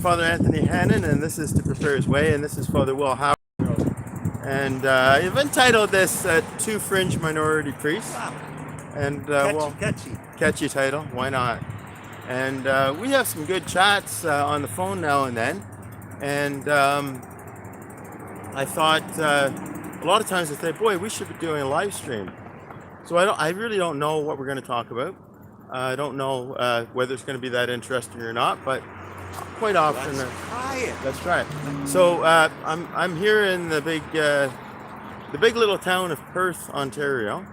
Father Anthony Hannon, and this is To Prepare His Way, and this is Father Will Howard. And I've entitled this Two Fringe Minority Priests. Wow. And Catchy. catchy title, why not? And we have some good chats on the phone now and then. And I thought a lot of times I say, boy, we should be doing a live stream. So I really don't know what we're going to talk about. I don't know whether it's going to be that interesting or not, but quite often. Let's try it. Let's try it. So I'm here in the big little town of Perth, Ontario,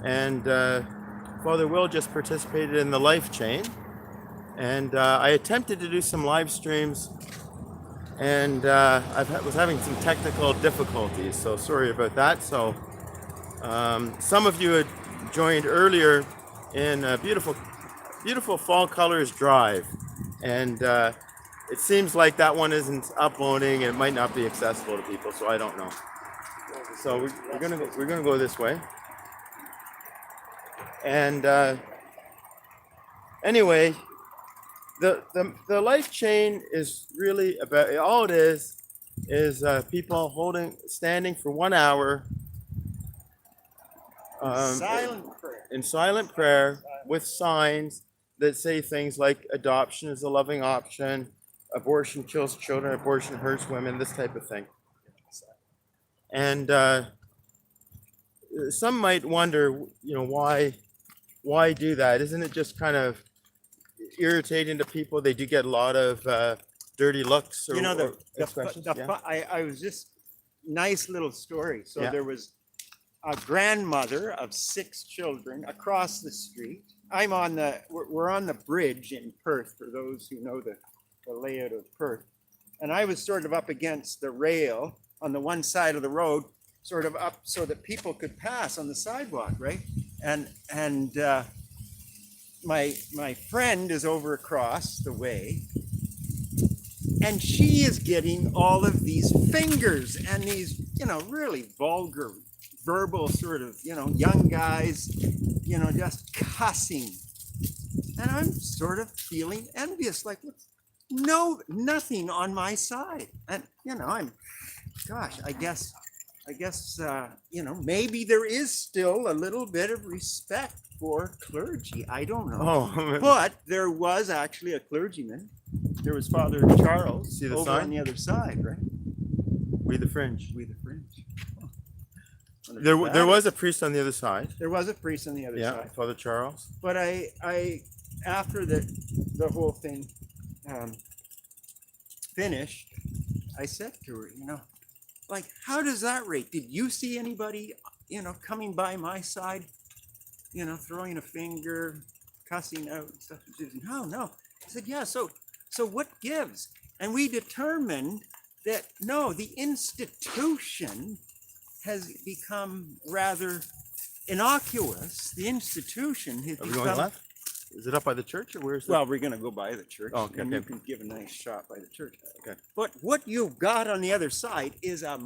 and Father Will just participated in the life chain, and I attempted to do some live streams, and was having some technical difficulties. So sorry about that. So some of you had joined earlier in beautiful Fall Colors Drive, and it seems like that one isn't uploading and it might not be accessible to people, so I don't know. So we're gonna go this way. And anyway, the life chain is really about, all it is people standing for 1 hour in silent prayer with signs that say things like adoption is a loving option, abortion kills children, abortion hurts women, this type of thing. And some might wonder, why do that? Isn't it just kind of irritating to people? They do get a lot of dirty looks or expressions. I was just nice little story. So Yeah. there was a grandmother of 6 children across the street. We're on the bridge in Perth, for those who know the layout of Perth. And I was sort of up against the rail on the one side of the road, sort of up so that people could pass on the sidewalk, right? And my friend is over across the way, and she is getting all of these fingers and these, really vulgar, verbal sort of, young guys, just cussing. And I'm sort of feeling envious, like, no, nothing on my side. And, I guess, maybe there is still a little bit of respect for clergy. I don't know. Oh, But there was actually a clergyman. There was Father Charles over sign? on the other side, right? We the Fringe. We the Fringe. There was a priest on the other side. There was a priest on the other Yeah, side. Father Charles. But I after the whole thing finished, I said to her, like, how does that rate? Did you see anybody, coming by my side, throwing a finger, cussing out and stuff? She said, no. I said, yeah, so what gives? And we determined that no, the institution has become rather innocuous. The institution has Are we become... going left? Is it up by the church, or where's Well, we're going to go by the church, okay, and okay. you can give a nice shot by the church. Okay. But what you've got on the other side is a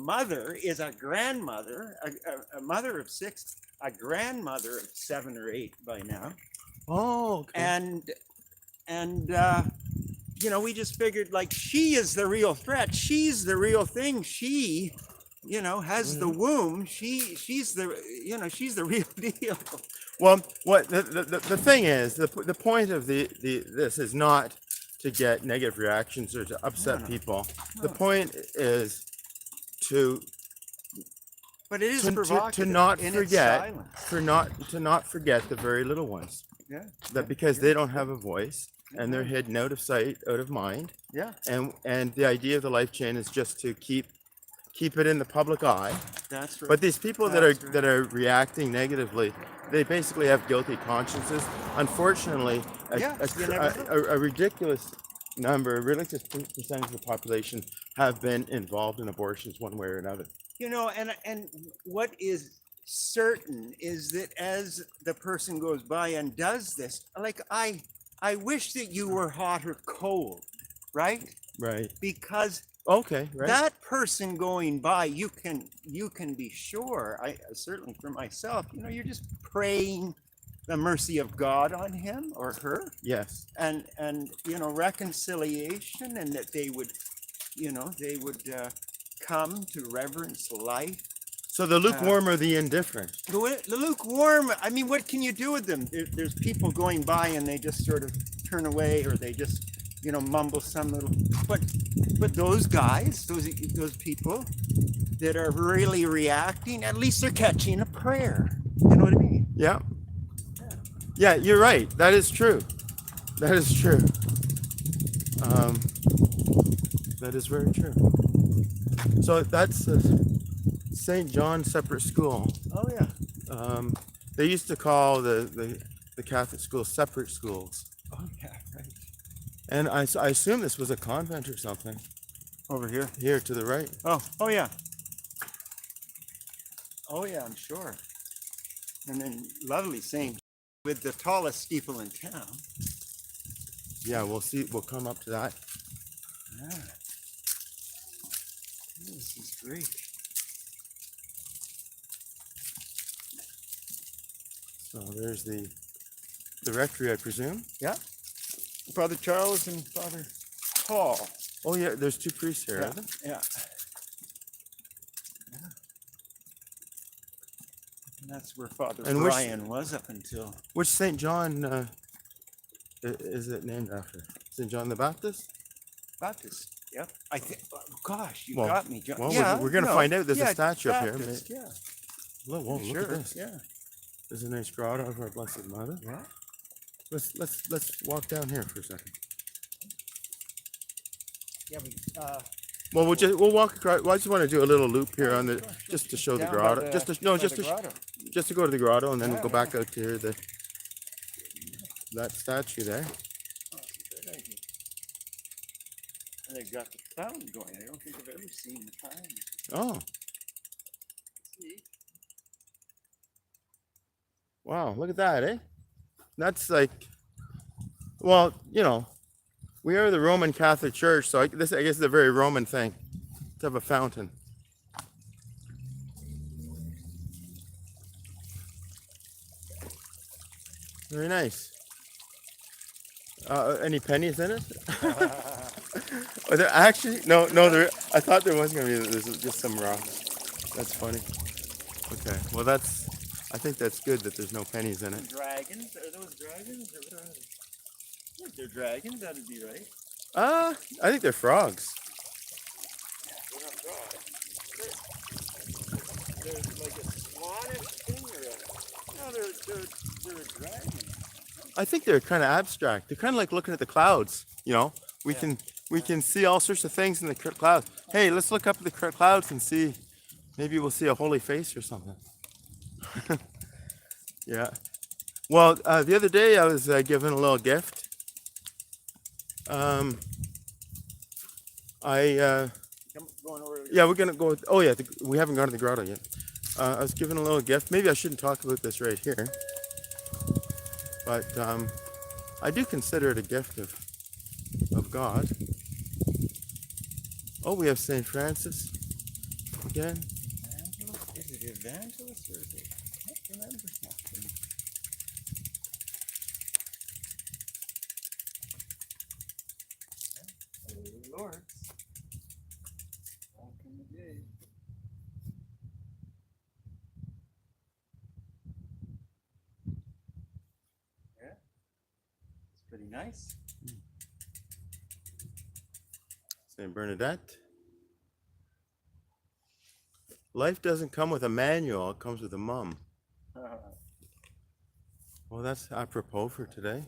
grandmother, a mother of 6, a grandmother of 7 or 8 by now. Oh, okay. And we just figured, like, she is the real threat. She's the real thing. She, has the womb. She's the real deal. Well, what the thing is, the point of this is not to get negative reactions or to upset people. The point is to But it is to provocative not in forget its silence. to not forget the very little ones. Yeah. That because they don't have a voice and they're hidden out of sight, out of mind. Yeah. And the idea of the life chain is just to keep it in the public eye. That's right. But these people that are reacting negatively, they basically have guilty consciences. Unfortunately, a ridiculous number, a ridiculous percentage of the population have been involved in abortions one way or another. And what is certain is that as the person goes by and does this, like, I wish that you were hot or cold, right? Right. Because Okay, right. that person going by, you can be sure, I certainly for myself, you're just praying the mercy of God on him or her, Yes. and reconciliation, and that they would come to reverence life. So the lukewarm or the indifferent? The lukewarm, I mean, what can you do with them? There's people going by and they just sort of turn away, or they just, mumble some little. But those guys, those people that are really reacting, at least they're catching a prayer. You know what I mean? Yeah. Yeah, you're right. That is true. That is true. That is very true. So that's St. John Separate School. Oh yeah. They used to call the Catholic schools separate schools. Oh yeah, right. And I assume this was a convent or something. Over here. Here to the right. Oh yeah. Oh yeah, I'm sure. And then lovely St. with the tallest steeple in town. Yeah, we'll see. We'll come up to that. Yeah. This is great. So there's the rectory, I presume. Yeah. Father Charles and Father Paul. Oh yeah, there's two priests here. Yeah. Are there? Yeah. And that's where Father And Brian was up until. Which St. John is it named after? St. John the Baptist? Baptist. Yep. I think. Gosh, you Well- got me, John. well, yeah, we're gonna find out. There's a statue up here. Baptist, yeah. Whoa, Sure. look at this. Yeah. There's a nice grotto of our Blessed Mother. Yeah. Let's walk down here for a second. Yeah. Well, we'll walk across. Well, I just want to do a little loop here on the just to show the Down by grotto. the- Just to by the grotto. just to go to the grotto, and then Yeah, we'll go back out to here, that statue there. Oh, that's a good idea. And they've got the fountain going. I don't think I've ever seen the fountain. Oh, See? wow! Look at that, eh? That's like, well, we are the Roman Catholic Church, so I guess is a very Roman thing to have a fountain. Very nice. Any pennies in it? Are there actually? No. There. I thought there was gonna be. There's just some rocks. That's funny. Okay. Well, I think that's good that there's no pennies in it. Dragons? Are those dragons? Or what are they? If they're dragons, that'd be right. I think they're frogs. They're not frogs. They're like a swanish thing, or a. No, they're a dragon. I think they're kind of abstract. They're kind of like looking at the clouds. We Yeah. can see all sorts of things in the clouds. Hey, let's look up at the clouds and see. Maybe we'll see a holy face or something. Yeah. Well, the other day I was given a little gift. Come going over. Yeah, we're gonna go. Oh yeah, we haven't gone to the grotto yet. I was given a little gift. Maybe I shouldn't talk about this right here, but I do consider it a gift of God. Oh, we have Saint Francis again. Evangelist? Is it evangelist or is it? I can't remember now. Holy Lord. Welcome the day. Yeah. It's pretty nice. Saint Bernadette. Life doesn't come with a manual; it comes with a mum. Well, that's apropos for today.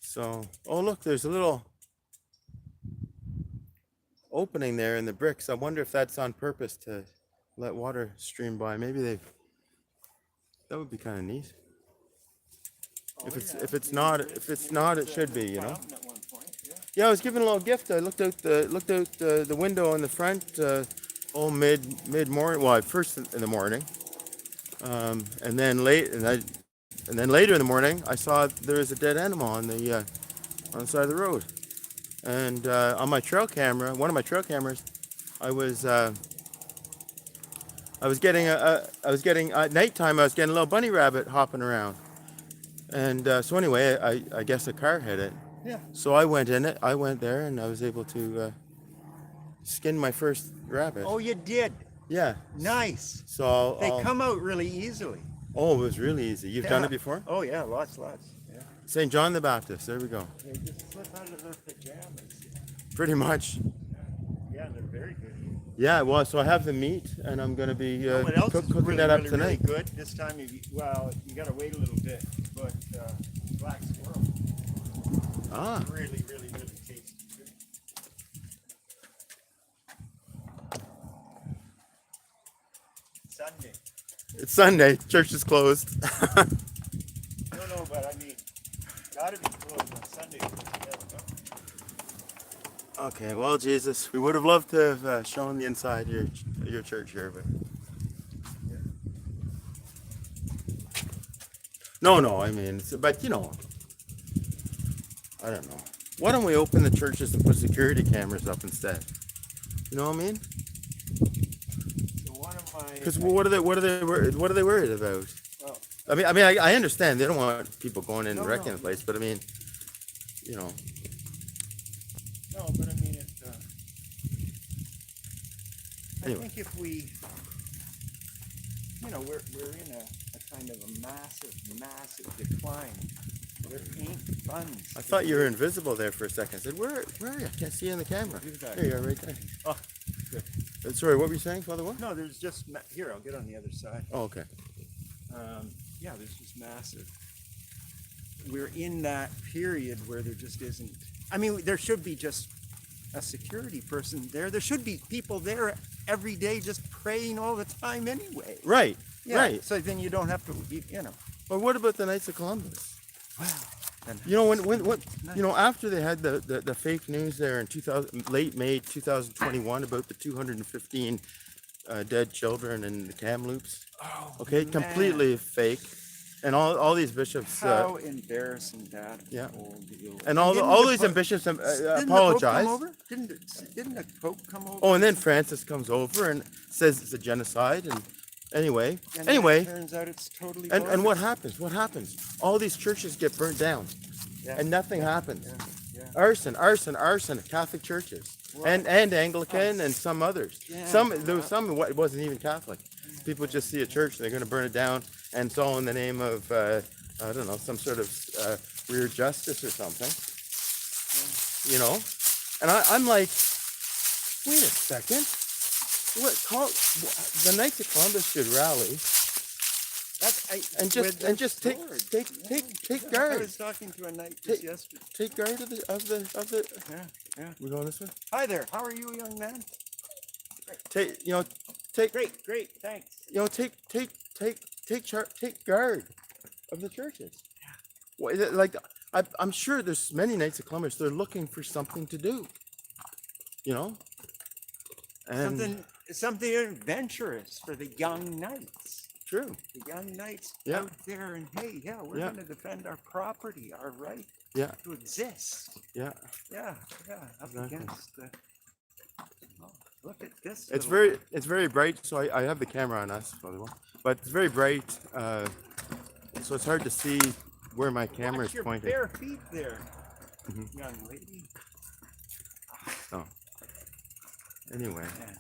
So, oh look, there's a little opening there in the bricks. I wonder if that's on purpose to let water stream by. Maybe that would be kind of neat. If it's not, it should be, Fountain at one point, yeah. Yeah, I was given a little gift. I looked out the window in the front, mid morning. Well, first in the morning, and then later in the morning, I saw there was a dead animal on the side of the road. And on my trail camera, one of my trail cameras, I was I was getting at nighttime. I was getting a little bunny rabbit hopping around, and so anyway, I guess a car hit it. Yeah. So I went in it. I went there, and I was able to skin my first rabbit. Oh, you did. Yeah. Nice. So They come out really easily. Oh, it was really easy. You've done it before? Oh yeah, lots. Yeah. St. John the Baptist. There we go. They just slip out of their pajamas. Pretty much. Yeah, they're very good. Yeah. Well, so I have the meat, and I'm going to be What else is cooking really, that up really, tonight. really good this time of well, you got to wait a little bit, but black squirrel. Ah. Really, really, really tasty too. Sunday. It's Sunday. Church is closed. No, but I mean, gotta be closed on Sunday. Okay. Well, Jesus, we would have loved to have shown the inside of your church here, but no. I mean, but you know, I don't know. Why don't we open the churches and put security cameras up instead? You know what I mean? So one of my Because what are they worried about? well, I understand they don't want people going in and No, wrecking no. the place, but I mean, you know, no, but I mean it. Anyway. I think if we, we're in a kind of a massive decline. There ain't funds. I thought you were invisible there for a second. I said, where are you? I can't see you in the camera. Who's that? There you are, right there. Oh, good. Sorry, what were you saying, Father? What? No, there's just here. I'll get on the other side. Oh, okay. Yeah, there's just massive. We're in that period where there just isn't. I mean, there should be just a security person there. There should be people there every day just praying all the time anyway. Right, Yeah, right. so then you don't have to, But what about the Knights of Columbus? Well, then You know, when after they had the fake news there in late May 2021 about the 215 dead children in the Kamloops. Oh, Okay, man. completely fake. And all these bishops, How embarrassing that yeah. whole deal. and all didn't these Pope- bishops didn't the Pope apologize. come over? Didn't the Pope come over? Oh, and then Francis comes over and says it's a genocide. And anyway, And then it turns out it's totally and what bogus. happens? What happens? All these churches get burnt down, Yeah. and nothing happens. Yeah. Arson, Catholic churches, Right. and Anglican and some others. Yeah. There was some it wasn't even Catholic. People just see a church, they're going to burn it down, and it's all in the name of I don't know, some sort of weird justice or something. You know, and I'm like, wait a second. The Knights of Columbus should rally and just take I guard. was talking to a knight just yesterday. Take guard of the. Yeah. We're going this way. Hi there. How are you, young man? Take Great. Thanks. take guard of the churches. Yeah. Well, like I'm sure there's many Knights of Columbus. They're looking for something to do. You know. And Something adventurous for the young knights. True. The young knights Yeah. out there, and hey, we're Yeah. going to defend our property, our right Yeah. to exist. Yeah. Yeah. Up Exactly. against the. Oh, look at this. It's little- very bright. So I have the camera on us, by the way. But it's very bright. So it's hard to see where my camera Watch is your pointing. bare feet there, Mhm. young lady. Oh. Anyway. Yeah.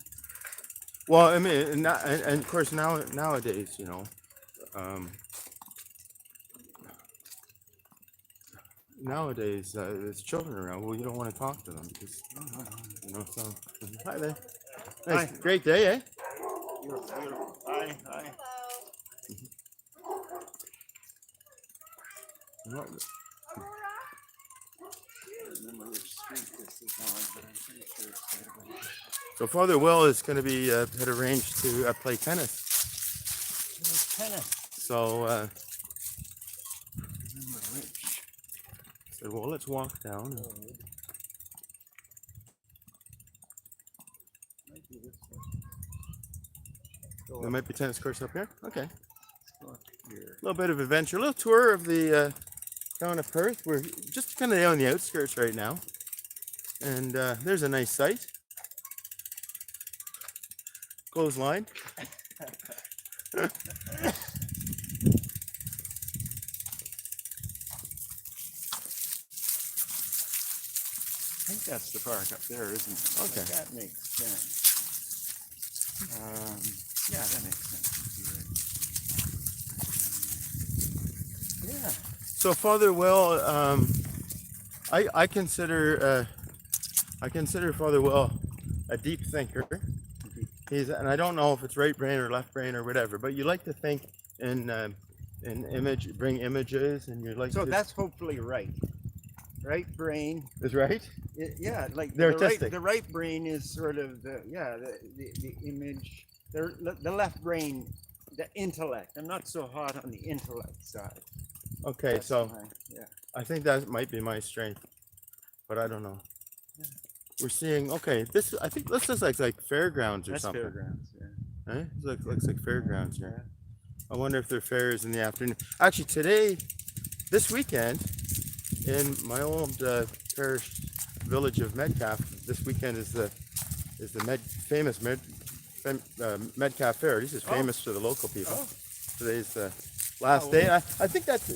Well, I mean, and of course nowadays, you know, nowadays there's children around. Well, you don't want to talk to them because, you know. So, hi there. Nice, Hi. great day, eh? You're beautiful. Hi. Well, I don't remember which street this is on, but I'm pretty sure it's right about here. So Father Will is going to be had arranged to play tennis. There's tennis. So Remember which said, well, let's walk down. road. Might be this way. Go There up, might be tennis courts up here. Okay. go up here. A little bit of adventure, a little tour of the town of Perth. We're just kind of on the outskirts right now, and there's a nice site. Clothesline. I think that's the park up there, isn't it? Okay. That makes sense. Yeah, that makes sense. Yeah. So Father Will, I consider Father Will a deep thinker. And I don't know if it's right brain or left brain or whatever, but you like to think in bring images, and you like So to. that's hopefully right. Right brain. Is right. Yeah, like They're the artistic. right brain is sort of the image. The left brain, the intellect. I'm not so hot on the intellect side. Okay, That's so yeah. I think that might be my strength, but I don't know. Yeah. We're seeing. Okay, I think this looks like fairgrounds or That's something. fairgrounds. Yeah. Eh? It looks like fairgrounds here. I wonder if there are fairs in the afternoon. Actually, this weekend, in my old parish village of Metcalf, this weekend is the famous Metcalf Fair. This is famous to the local people. Oh. Today's the last day. I think that's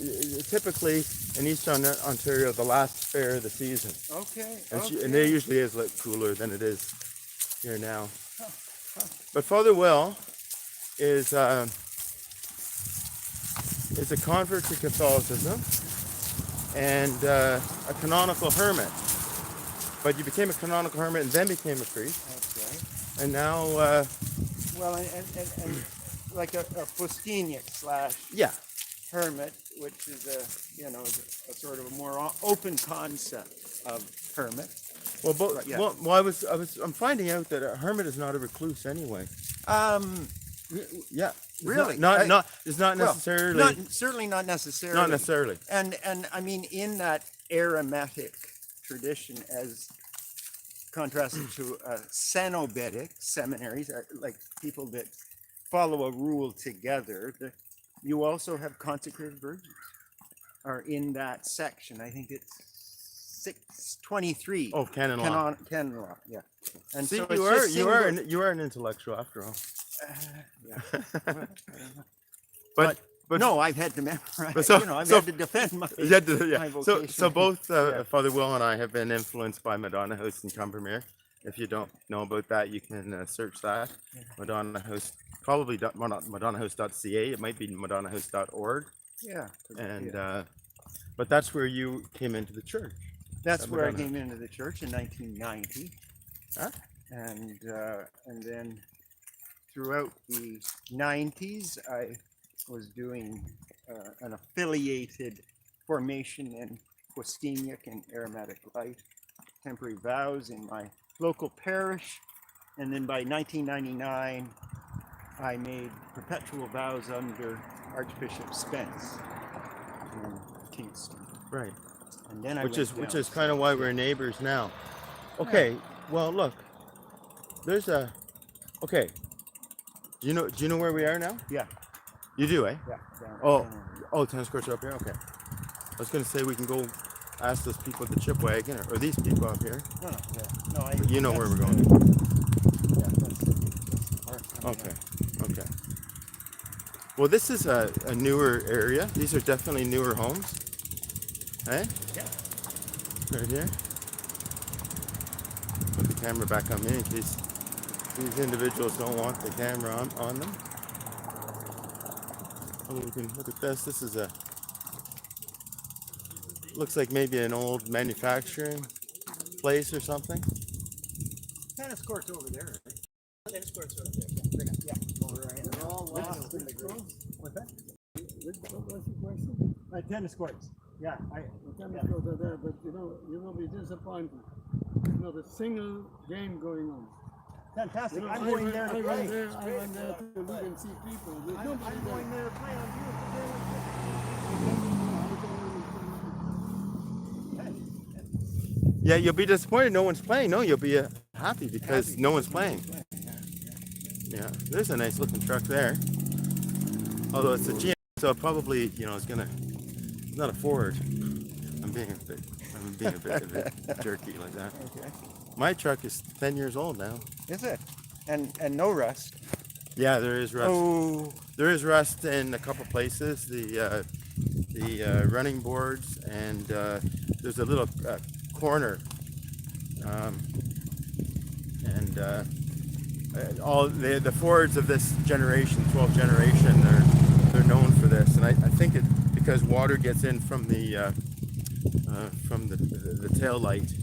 typically in Eastern Ontario the last fair of the season. Okay. And it usually is like cooler than it is here now. But Father Will is a convert to Catholicism and a canonical hermit. But you became a canonical hermit and then became a priest. Okay. And now, Well, and like a Faustinian / hermit, which is a sort of a more open concept of hermit. well, Yeah. I'm finding out that a hermit is not a recluse anyway. Yeah. Really? It's not necessarily. Certainly not necessarily. Not necessarily. And I mean, in that Aromatic tradition, as contrasted to Cenobitic seminaries, like people that follow a rule together, you also have consecrated virgins are in that section. I think it's 623. Oh, canon law. Canon law, yeah. And See, so you are an intellectual after all. yeah. Well, I don't know. But no, I've had to memorize. so- I've so- had to defend my. Yeah, My So vocation. both Yeah. Father Will and I have been influenced by Madonna House in Combermere. If you don't know about that, you can search that. Yeah. Madonna House, probably not madonnahouse.ca. It might be madonnahouse.org. Yeah. And but that's where you came into the church. That's at where I Madonna. came into the church in 1990, Huh? and then throughout the 90s, I was doing an affiliated formation in Faustinian and Aromatic life, temporary vows in my local parish, and then by 1999, I made perpetual vows under Archbishop Spence in Kingston. Right. And then I Which went is down kind of why we're neighbors now. Okay. Well, look. There's a. Okay. Do you know where we are now? Yeah. You do, eh? Yeah. Down, Oh. down. Oh, tennis courts are up here. Okay. I was gonna say we can go ask those people at the chip wagon or these people up here. No, yeah. No, But you know where we're going. Yeah, that's the park. Okay. Okay. Well, this is a newer area. These are definitely newer homes. Eh? Yeah. Right here. Put the camera back on me in case these individuals don't want the camera on them. Oh, we can look at this. This is looks like maybe an old manufacturing place or something. Tennis courts over there, right? Tennis courts over there. Yeah. Over right. They're all lost in the green. What's that? What was the question? Tennis courts. Yeah. The tennis courts are there, but you will be disappointed. Not a single game going on. Fantastic. You know, I'm going there to play. I went there to look and see people. There's nobody I'm there. going there to play on Yeah, you'll be disappointed no one's playing. No, you'll be happy because no one's playing. Yeah, there's a nice looking truck there. Although it's a GM, so it probably it's not a Ford. I'm being a bit jerky like that. Okay. My truck is 10 years old now. Is it? And no rust. Yeah, there is rust. Oh, There is rust in a couple places. The running boards, and there's a little corner, um, and all the Fords of this generation, 12th generation, they're known for this, and I think it because water gets in from the tail light.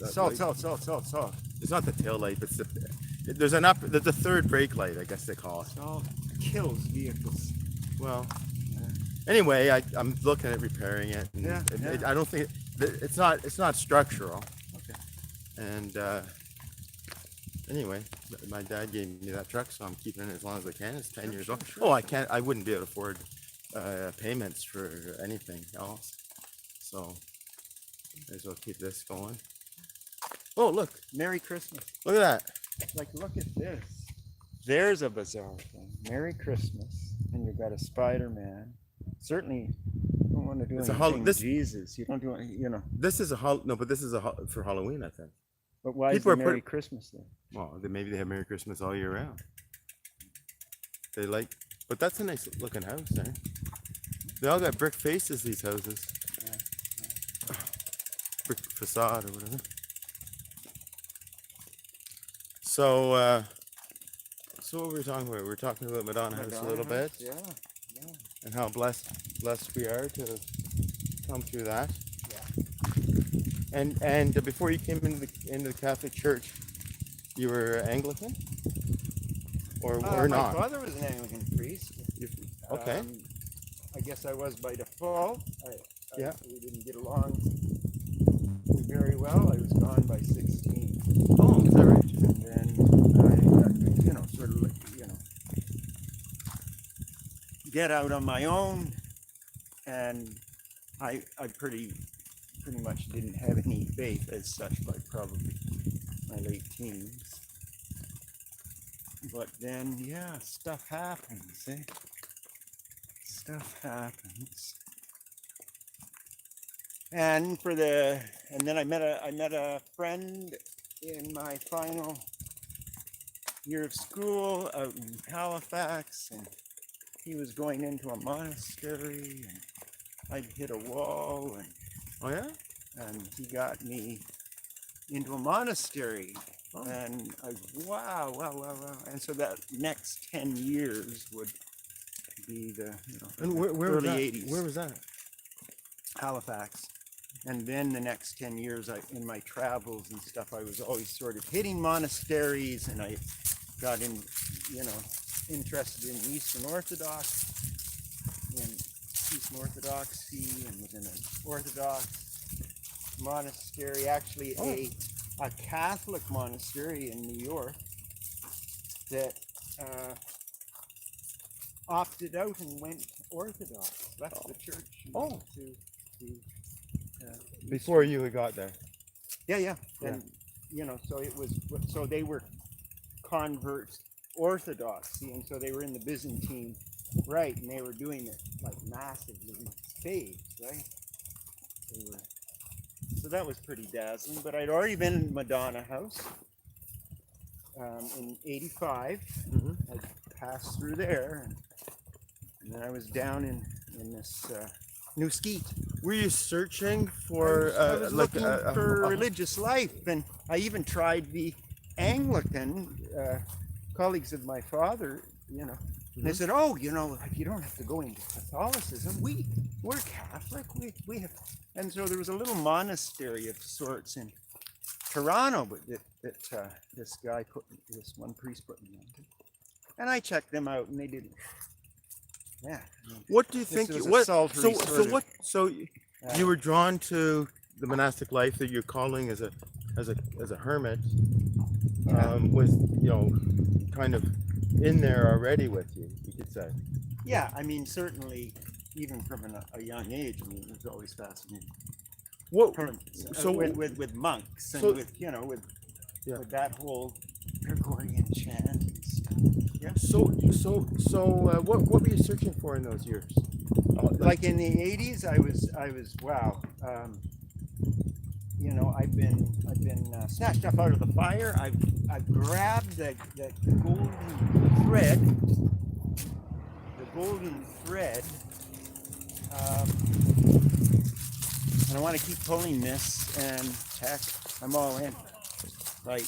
Salt. It's not the tail light, but there's a third brake light, I guess they call it. Salt kills vehicles. Well, anyway, I'm looking at repairing it. And I don't think it's not structural. Okay. And anyway, my dad gave me that truck, so I'm keeping it as long as I can. It's 10 years old. Oh, I wouldn't be able to afford payments for anything else. So may as well keep this going. Oh, look! Merry Christmas. Look at that. Like, look at this. There's a bizarre thing. Merry Christmas, and you've got a Spider-Man. Certainly, you don't want to do anything with Jesus. You don't do it, you know. This is but this is for Halloween, I think. But why People is are it Merry Christmas then? Well, maybe they have Merry Christmas all year round. But that's a nice looking house, eh? They all got brick faces, these houses. Brick facade or whatever. So, so what were we talking about? We were talking about Madonna House a little bit, Yeah. and how blessed we are to come through that. Yeah. And before you came into the Catholic Church, you were Anglican, or My not? father was an Anglican priest. Okay. I guess I was by default. Yeah. We didn't get along very well. I was gone by 16. Oh, is that right? And then I, sort of, get out on my own, and I pretty much didn't have any faith as such by probably my late teens. But then, yeah, stuff happens, eh? Stuff happens. And then I met a friend in my final year of school out in Halifax, and he was going into a monastery, and I'd hit a wall, and Oh yeah. he got me into a monastery. Oh. And wow. And so that next 10 years would be the And where was early that? 80s. Where was that? Halifax. And then the next 10 years, in my travels and stuff, I was always sort of hitting monasteries, and I got interested in Eastern Orthodoxy, and was in an Orthodox monastery, actually a Catholic monastery in New York that opted out and went Orthodox, left the church and went to Before you had got there. Yeah. And so they were converts Orthodoxy, and so they were in the Byzantine rite, and they were doing it like massively in spades, right? So that was pretty dazzling. But I'd already been in Madonna House in '85. Mm-hmm. I passed through there, and then I was down in this New Skeet. Were you searching for I was looking for religious life, and I even tried the Anglican colleagues of my father, and they said, "Oh, you don't have to go into Catholicism. We're Catholic. We have." And so there was a little monastery of sorts in Toronto, but that this one priest put me onto, and I checked them out, and they didn't. Yeah. What do you think? So you were drawn to the monastic life that you're calling as a hermit, was kind of in there already with you could say. Yeah, I mean, certainly, even from a young age, I mean, it was always fascinating. What? So with monks and with that whole Gregorian chant and stuff. Yeah. So what were you searching for in those years? Like in the '80s, I was wow. you know, I've been snatched up out of the fire. I've grabbed the golden thread. The golden thread. And I want to keep pulling this, and heck, I'm all in. Like,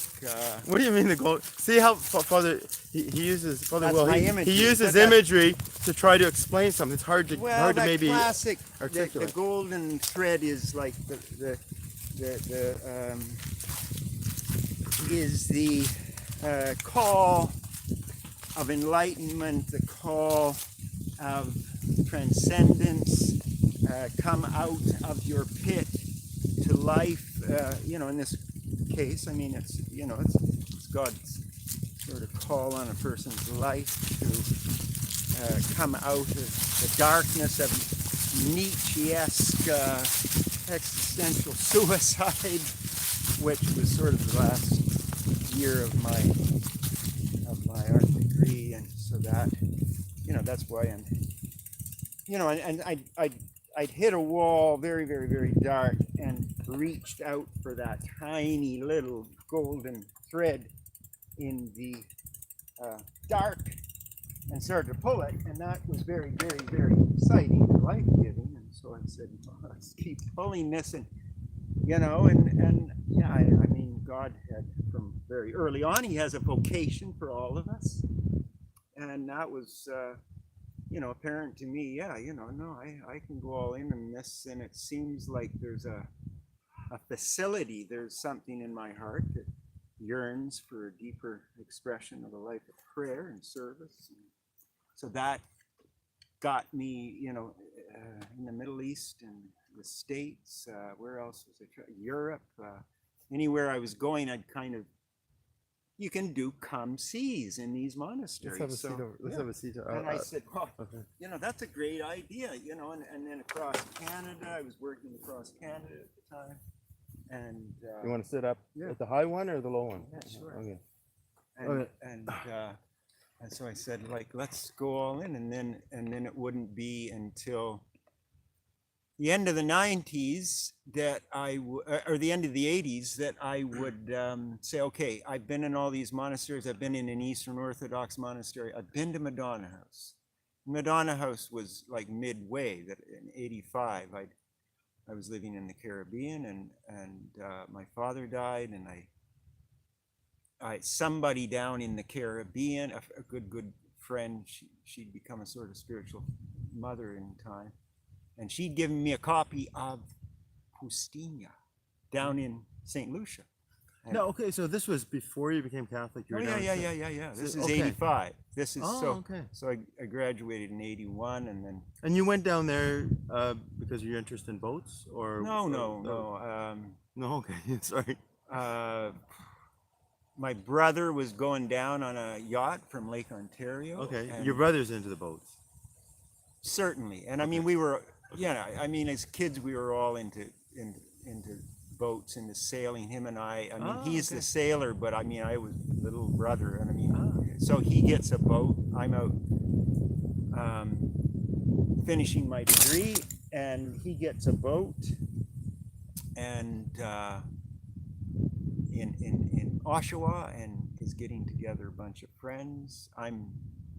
What do you mean the gold? See how Father he uses Father That's Will my he imagery, uses but that's- imagery to try to explain something. It's hard to well, that maybe classic, articulate. the golden thread is like is the call of enlightenment, the call of transcendence. Come out of your pit to life. You know, in this case, I mean, it's, you know, it's God's sort of call on a person's life to come out of the darkness of Nietzsche-esque existential suicide, which was sort of the last year of my art degree, and so that, you know, that's why I'm, you know, and I'd hit a wall very, very, very dark and reached out for that tiny little golden thread in the dark and started to pull it, and that was very, very, very exciting and life-giving. And so I said, well, let's keep pulling this, and you know, and yeah, I mean, God had from very early on, He has a vocation for all of us, and that was, you know, apparent to me. Yeah, you know, no, I can go all in on this, and it seems like there's a facility. There's something in my heart that yearns for a deeper expression of a life of prayer and service. And so that got me, you know, in the Middle East and the States. Where else was I? Europe. Anywhere I was going, I'd kind of, you can do come sees in these monasteries. Let's have a seat. Let's have a seat. And I said, well, okay. you know, that's a great idea, you know, and then across Canada, I was working across Canada at the time. And You want to sit up yeah. at the high one or the low one? Yeah, sure. Okay. and Okay. and so I said, like, let's go all in, and then it wouldn't be until the end of the 90s that or the end of the 80s that I would say, okay, I've been in all these monasteries. I've been in an Eastern Orthodox monastery. I've been to Madonna House. Madonna House was like midway. That in '85, I was living in the Caribbean, and my father died, and somebody down in the Caribbean, a good friend, she'd become a sort of spiritual mother in time. And she'd given me a copy of Pustinia down in St. Lucia. And No, okay. So this was before you became Catholic. You oh were yeah. down This So- is okay. '85. This is okay. so I graduated in '81, and then And you went down there because of your interest in boats, or no. no. Okay, sorry. My brother was going down on a yacht from Lake Ontario. Okay, and your brother's into the boats. certainly, and I Okay. mean, we were, yeah. I mean, as kids, we were all into boats, into sailing. Him and I mean, he's okay. the sailor, but I mean, I was the little brother, and I mean, so he gets a boat. I'm out finishing my degree, and he gets a boat, and in Oshawa, and is getting together a bunch of friends. I'm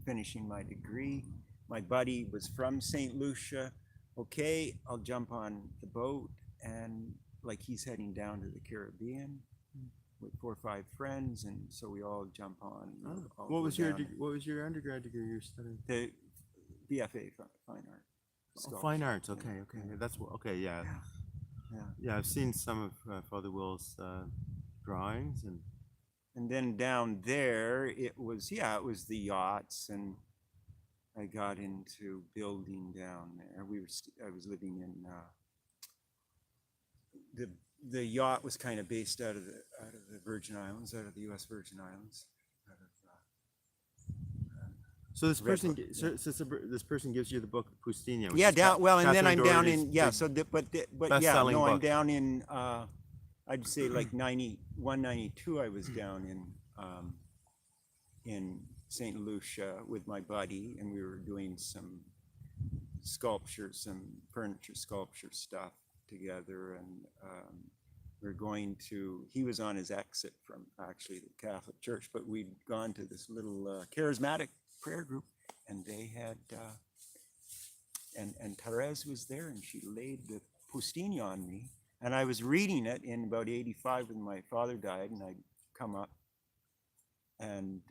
finishing my degree. My buddy was from St. Lucia. Okay, I'll jump on the boat, and like he's heading down to the Caribbean with 4 or 5 friends, and so we all jump on. All What go was your down. what was your undergrad degree you were studying? The BFA fine art. Fine arts. Yeah. Okay, okay. That's what. Okay, yeah. Yeah. Yeah, I've seen some of Father Will's drawings, And then down there, it was the yachts, and I got into building down there. I was living in the yacht was kind of based out of the Virgin Islands, out of the U.S. Virgin Islands. so this Red person, Book, this person gives you the book Pustinia. which Yeah, is down well, and then Catherine I'm down Doherty's in big- but best-selling I'm book. down in I'd say like 91, 92. I was down in St. Lucia with my buddy, and we were doing some sculpture, some furniture sculpture stuff together, and we're going to, he was on his exit from actually the Catholic Church, but we'd gone to this little charismatic prayer group, and they had, and Therese was there, and she laid the Pustini on me, and I was reading it in about 85 when my father died, and I'd come up, and,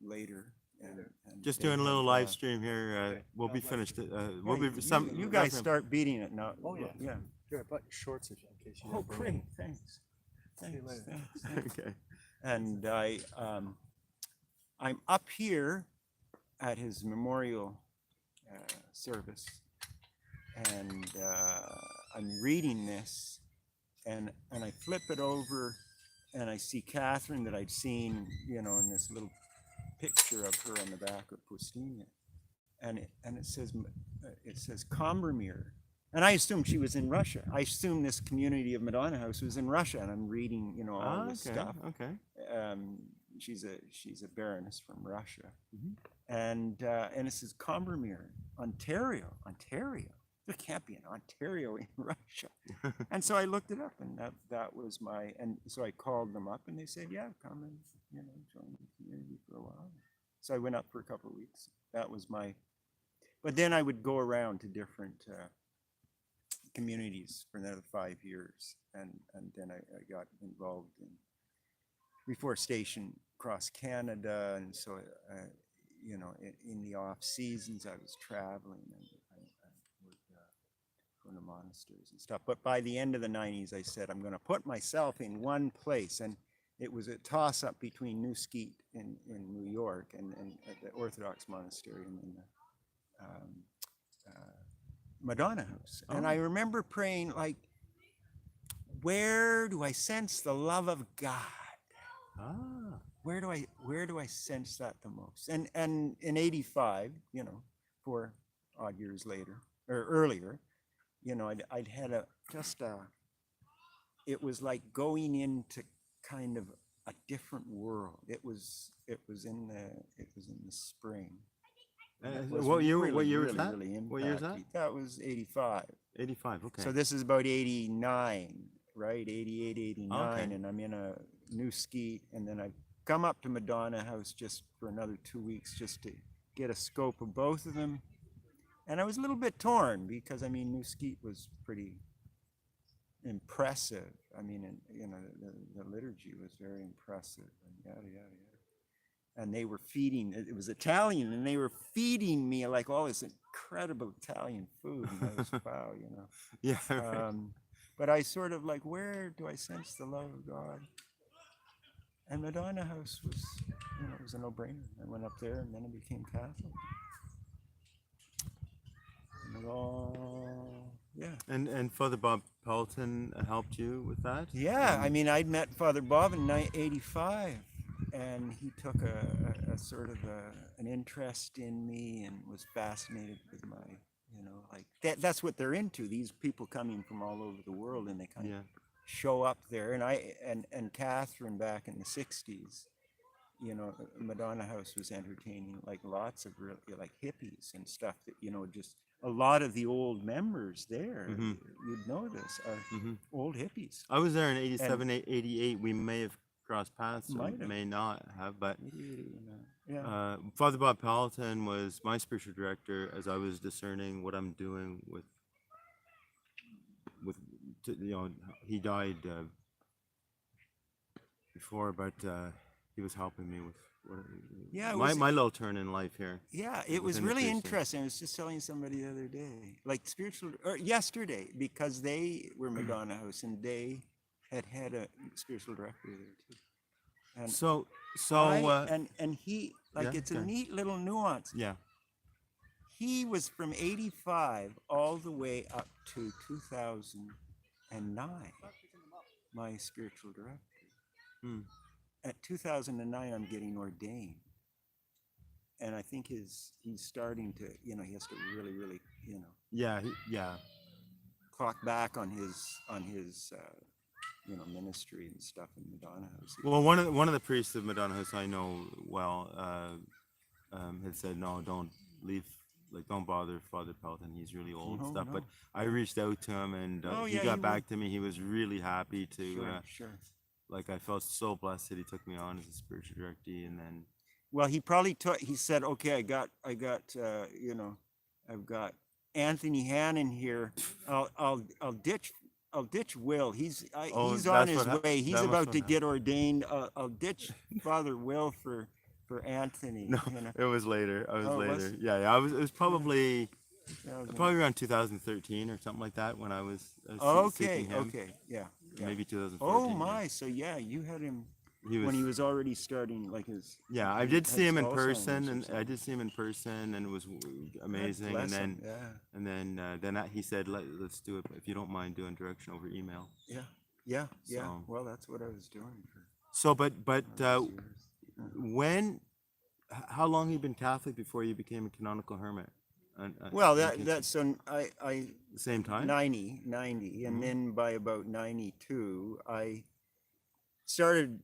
later. And Just they doing a little had, live stream here. We'll be finished. We'll be some. You guys start beating it now. Oh, yeah. Yeah. Here, I bought your shorts in case you Oh, didn't bring great, them. thanks. See you Thanks, later. thanks. Okay. And I'm up here at his memorial service, and I'm reading this, and I flip it over, and I see Catherine that I'd seen, in this little picture of her on the back of Pustinia, and it says Combermere. And I assumed she was in Russia. I assumed this community of Madonna House was in Russia, and I'm reading, all this stuff. Okay. She's a baroness from Russia, Mhm. and it says Combermere, Ontario. There can't be an Ontario in Russia. And so I looked it up, and that was and so I called them up, and they said, yeah, come and join the community for a while. So I went up for a couple of weeks. That was but then I would go around to different communities for another 5 years, and then I got involved in reforestation across Canada, and so in the off seasons I was traveling and would go to monasteries and stuff. But by the end of the 90s, I said I'm going to put myself in one place, and it was a toss up between New Skeet in New York and the Orthodox monastery and then the Madonna House. And I remember praying, like, where do I sense the love of God? Where do I sense that the most? And in 85, 4 odd years later or earlier, I'd had it was like going into kind of a different world. It was in the spring. What year was really, that? really What year is that? impacting. That was 85. 85. Okay. So this is about 89, right? 88, 89. Okay. And I'm in a New Skeet, and then I come up to Madonna House just for another 2 weeks just to get a scope of both of them. And I was a little bit torn because, New Skeet was pretty impressive. The liturgy was very impressive, and yada, yada, yada. And they were feeding, it was Italian, and they were feeding me like all this incredible Italian food. And I was, wow, Yeah. Right. But I sort of like, where do I sense the love of God? And Madonna House was, it was a no-brainer. I went up there, and then I became Catholic. And it all, yeah. And Father Bob Pelton helped you with that? Yeah, I'd met Father Bob in 85, and he took a sort of an interest in me and was fascinated with my, that's what they're into. These people coming from all over the world, and they kind of show up there. And Catherine back in the 60s, Madonna House was entertaining like lots of real, like hippies and stuff that, just a lot of the old members there, you'd know this, are old hippies. I was there in 87, 88. We may have crossed paths, or Might have. may not have, but Yeah. Father Bob Pelton was my spiritual director as I was discerning what I'm doing with he died before, but he was helping me with my little turn in life here. Yeah, it was within the really priesthood. interesting. I was just telling somebody the other day, like yesterday, because they were Madonna House and they had a spiritual director there too. And So and he, like, it's a neat little nuance. yeah. He was from 85 all the way up to 2009, my spiritual director. At 2009, I'm getting ordained. And I think he's starting to, he has to really, really, Yeah. clock back on his ministry and stuff in Madonna House. Well, one of the priests of Madonna House I know well had said, no, don't leave like, don't bother Father Pelton, he's really old and No, stuff. no. But I reached out to him, and Oh, he yeah, got he back to me. He was really happy to, Sure, sure. like, I felt so blessed that he took me on as a spiritual director, and then Well, he probably took. He said, "Okay, you know, I've got Anthony Hannon here. I'll ditch Will. oh, He's on that's his what way. He's that must about what to happened. get ordained. I'll ditch Father Will for Anthony. No, You know, it was later. I was Oh, it was? later. Yeah. I was. It was probably That was probably around 2013 or something like that when I was okay, seeking him. okay, yeah, yeah. Maybe Oh 2014. my, so yeah, you had him He was. when he was already starting like his. Yeah, I he did had see him in Alzheimer's person, or and I something. did see him in person, and it was God amazing. bless And him. Yeah. then he said, let's do it if you don't mind doing direction over email." Yeah, yeah, yeah. So- Well, that's what I was doing for So, but all those years. Yeah. when, how long have you been Catholic before you became a canonical hermit? Well, in that's so I the same time. 90, and Mhm. then by about 92, I started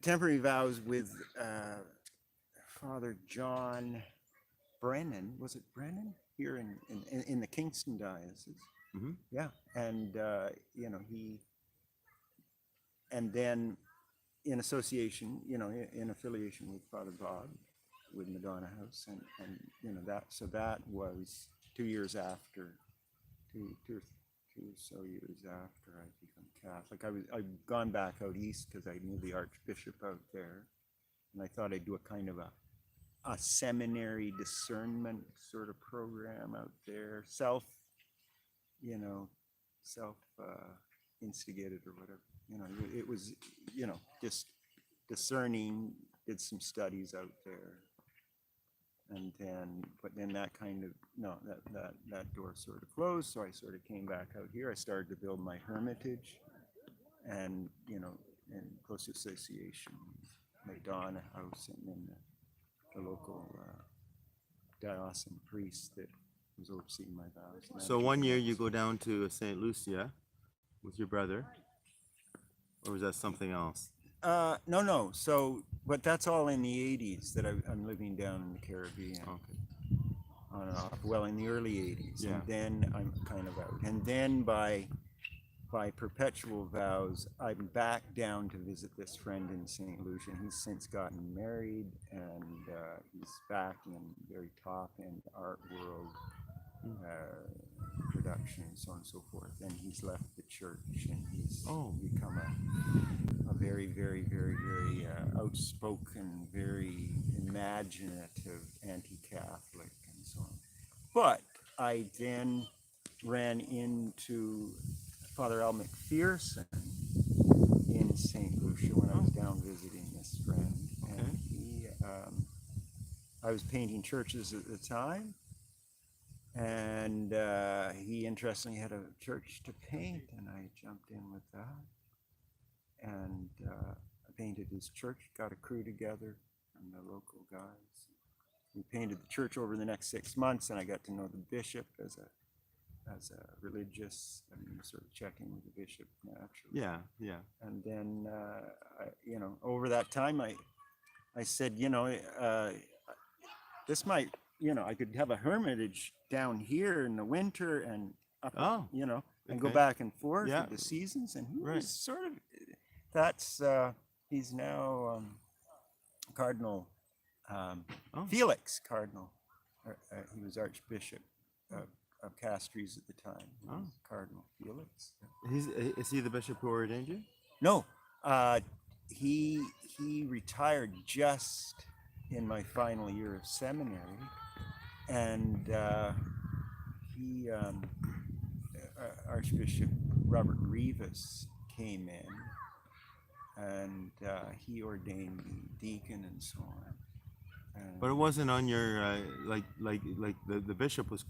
temporary vows with Father John Brennan. Was it Brennan here in the Kingston diocese? Hmm. Yeah, and you know and then in association, you know, in affiliation with Father Bob with Madonna House, and you know that was 2 years after, two or so years after I become Catholic. I'd gone back out east because I knew the Archbishop out there, and I thought I'd do a kind of a seminary discernment sort of program out there, you know, self instigated or whatever. You know, it was, you know, just discerning, did some studies out there. And then, but then that kind of, no, that door sort of closed. So I sort of came back out here. I started to build my hermitage and, you know, in close association with Madonna House and then the local diocesan priest that was overseeing my vows. And So one year you go down to St. Lucia with your brother, or was that something else? No. So, but that's all in the 80s that I'm living down in the Caribbean. Okay. On and off. Well, in the early 80s. Yeah. And then I'm kind of out. And then by perpetual vows, I'm back down to visit this friend in St. Lucia. He's since gotten married, and he's back in very top end art world, production, and so on and so forth. And he's left the church, and he's become a very, very, very, very outspoken, very imaginative anti-Catholic, and so on. But I then ran into Father Al McPherson in St. Lucia when I was down visiting this friend, and he, I was painting churches at the time, and he interestingly had a church to paint, and I jumped in with that, and I painted his church, got a crew together from the local guys. We painted the church over the next 6 months, and I got to know the bishop as a religious. I mean, sort of checking with the bishop naturally. Yeah, yeah. And then, you know, over that time, I said, you know, this might, you know, I could have a hermitage down here in the winter and up, you know, and go back and forth with the seasons. And he was sort of, that's, he's now Cardinal Felix Cardinal. He was Archbishop of Castries at the time. Cardinal Felix. Is he the bishop who ordained you? No, he retired just in my final year of seminary, and he Archbishop Robert Rivas came in, and he ordained me deacon and so on. But it wasn't on your like the bishop was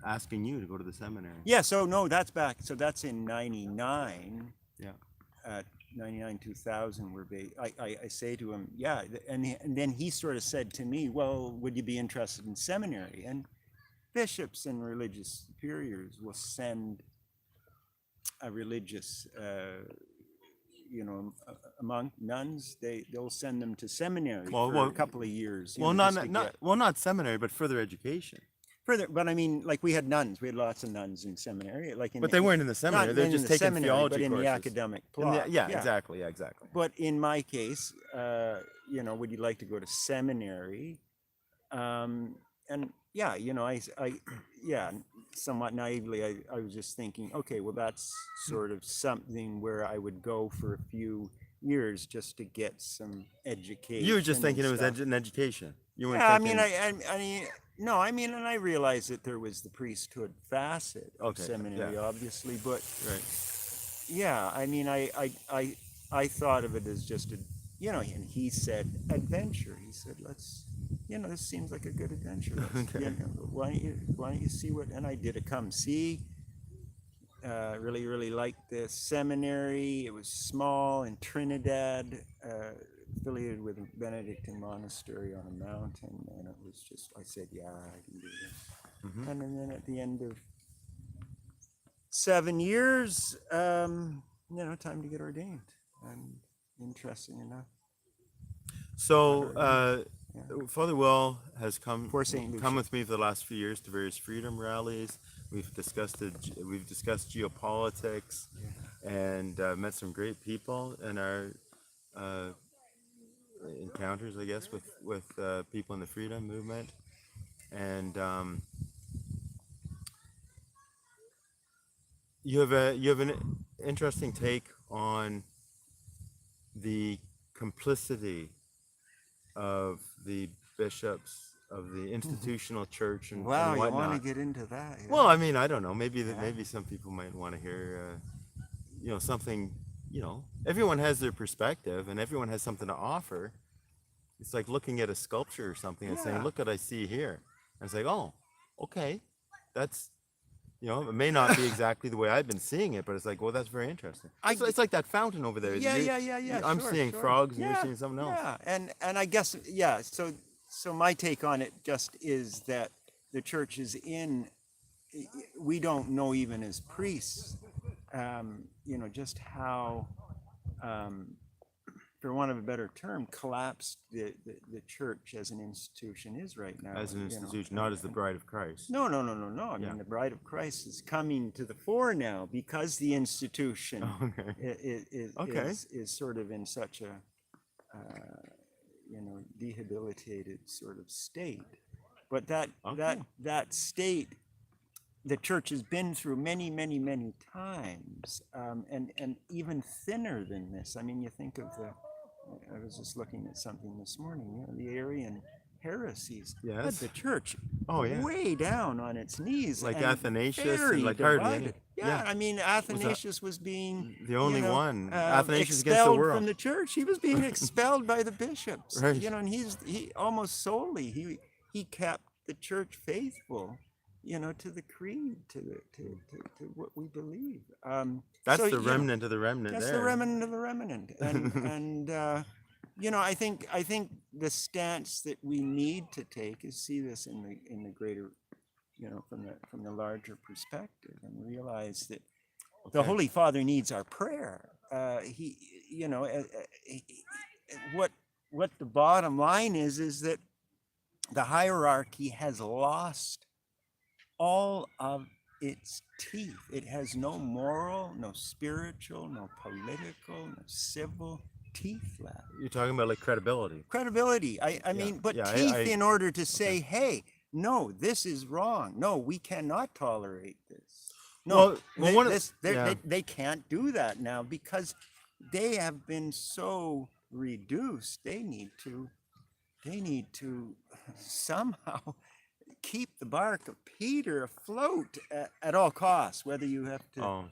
asking you to go to the seminary. Yeah, so no, that's back. So that's in '99. Yeah. 99, 2000 were I say to him, yeah, and then he sort of said to me, well, would you be interested in seminary? And bishops and religious superiors will send a religious among nuns, they'll send them to seminary Well, for a couple of years. Well, just to get not seminary, but further education. further. But I mean, like we had nuns, we had lots of nuns in seminary. Like But they weren't in the seminary. not They're in just the taking seminary, theology but in courses. the academic In plot. the- yeah, exactly. Yeah, exactly. But in my case, would you like to go to seminary? And yeah, somewhat naively, I was just thinking, okay, well, that's sort of something where I would go for a few years just to get some education. You were just thinking it and was stuff. an education. You weren't Yeah, I thinking. mean, no, I mean, and I realized that there was the priesthood facet of Okay, seminary, yeah. obviously, but Right. yeah, I mean, I thought of it as just a, and he said adventure. He said, let's, this seems like a good adventure. Okay. Why don't you see what? And I did a come see. Really liked the seminary. It was small in Trinidad, affiliated with a Benedictine monastery on a mountain, and it was just, I said, yeah, I can do this. Mhm. And then at the end of 7 years, time to get ordained. And interesting enough, So, yeah. Father Will has For St. Lucia. come with me for the last few years to various freedom rallies. We've discussed geopolitics, and met some great people in our encounters, I guess, with people in the freedom movement. And you have an interesting take on the complicity of the bishops of the institutional church and Wow, and you want to whatnot. get into that? Yeah. Well, I mean, I don't know. Maybe Yeah. maybe some people might want to hear, something. Everyone has their perspective, and everyone has something to offer. It's like looking at a sculpture or something and saying, Yeah. "Look what I see here." And it's like, "Oh, okay, that's." It may not be exactly the way I've been seeing it, but it's like, well, that's very interesting. It's like that fountain over there. Yeah. I'm Sure, seeing sure. frogs, and Yeah, you're seeing something else. Yeah, and I guess So my take on it just is that the church is we don't know even as priests, just how, for want of a better term, collapsed the church as an institution is right now. As an institution, not as the bride of Christ. No. I mean, the bride of Christ is coming to the fore now because the institution Okay. is sort of in such a, debilitated sort of state. But that state, the church has been through many, many, many times, and even thinner than this. I mean, you think of I was just looking at something this morning, the Arian heresies. Yes. Had the church way down on its knees. Like and Athanasius, very and like hardly any. divided. Yeah, I mean, Athanasius was being the only one. Athanasius against the expelled world. from the church. He was being expelled by the bishops. Right. And he almost solely he kept the church faithful, to the creed, to what we believe. That's so, the remnant of the remnant. That's there. the remnant of the remnant, and I think the stance that we need to take is see this in the greater, from the larger perspective, and realize that the Holy Father needs our prayer. What the bottom line is that the hierarchy has lost all of its teeth. It has no moral, no spiritual, no political, no civil teeth left. You're talking about like credibility. Credibility. I mean, but teeth in order to say, hey, no, this is wrong. No, we cannot tolerate this. No, they can't do that now because they have been so reduced. They need to somehow keep the bark of Peter afloat at all costs, whether you have to,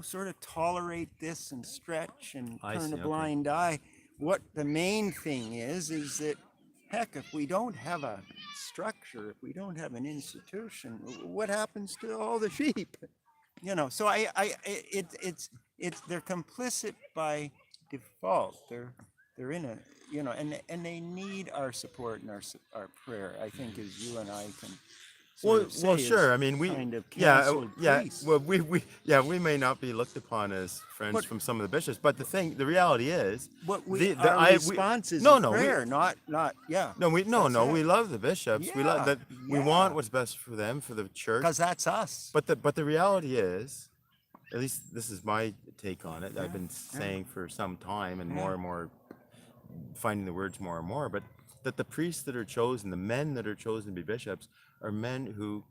sort of tolerate this and stretch and turn a blind eye. What the main thing is that, heck, if we don't have a structure, if we don't have an institution, what happens to all the sheep? So they're complicit by default. They're in a, and they need our support and our prayer. I think as you and I can sort Well, of say well, is sure. I mean, we, kind of yeah, canceled yeah. priests. Well, we may not be looked upon as friends But- from some of the bishops, but the reality is, What the our I, response is no, a no, prayer, not yeah. no, That's no. it. We love the bishops. We love Yeah, that. We want yeah. what's best for them, for the church. Because that's us. But the reality is, at least this is my take on it. I've Yeah, been yeah. saying for some time, and Yeah. more and more finding the words more and more, but that the priests that are chosen, the men that are chosen to be bishops, are men who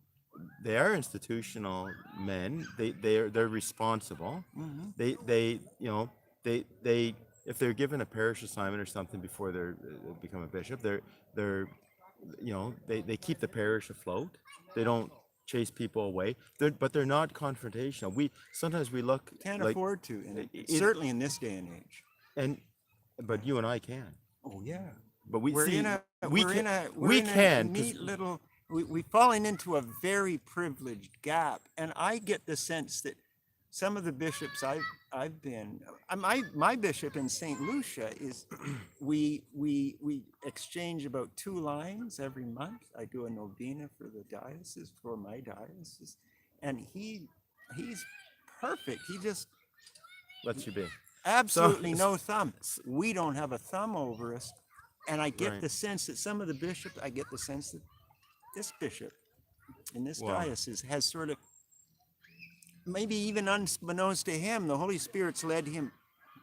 they are institutional men. They're responsible. Mhm. They you know they if they're given a parish assignment or something before they're become a bishop, they're they keep the parish afloat. They don't chase people away. But they're not confrontational. We sometimes we look Can't like afford to, and it- certainly in this day and age. and but you and I can. Oh yeah. But we We're see in a we we're can in a we we're in can a 'cause- neat little we've fallen into a very privileged gap, and I get the sense that some of the bishops I've been my bishop in St. Lucia is we exchange about 2 lines every month. I do a novena for the diocese, for my diocese, and he's perfect. He just lets you be. absolutely no thumb. We don't have a thumb over us. And I get Right. the sense that some of the bishops, I get the sense that this bishop in this Wow. diocese has sort of, maybe even unbeknownst to him, the Holy Spirit's led him,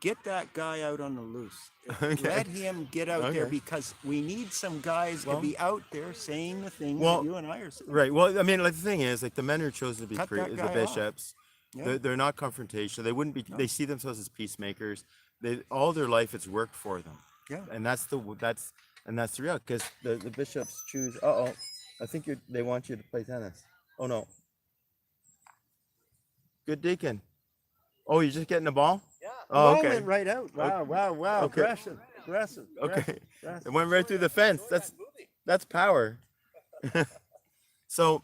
get that guy out on the loose. Okay. Let him get out there, Okay. because we need some guys Well- to be out there saying the things Well, that you and I are saying. Right. Well, I mean, like the thing is, like the men who are chosen to be Cut that the guy off. bishops, Yeah. they're not confrontational. They wouldn't be. No. They see themselves as peacemakers. They all their life it's worked for them. Yeah. And that's the real, because the bishops choose. I think they want you to play tennis. Oh no. Good deacon. Oh, you're just getting the ball? Yeah. Oh, Ball okay. went right out. Wow, wow, wow. Okay. Aggressive, aggressive. Okay. aggressive. It went right through the fence. That's power. So,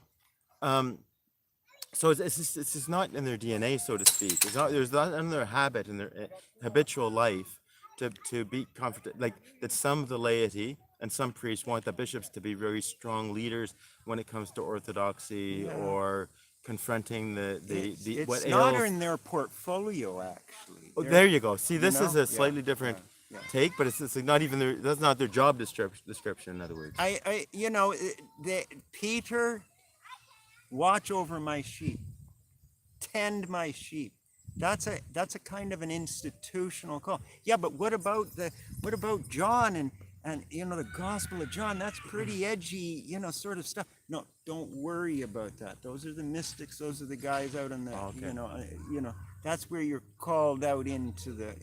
so it's just not in their DNA, so to speak. It's not. There's not in their habit, in their habitual life, to be confident. Like that, some of the laity and some priests want the bishops to be very strong leaders when it comes to orthodoxy Yeah. or confronting the It's what not ails. in their portfolio, actually. Oh, They're- there you go. See, you this is know? a slightly Yeah, different yeah. take, but it's like not even their. That's not their job description. In other words. Peter, watch over my sheep, tend my sheep. That's a kind of an institutional call. Yeah, but what about John and the Gospel of John? That's pretty edgy, sort of stuff. No, don't worry about that. Those are the mystics. Those are the guys out in the, Okay. that's where you're called out into the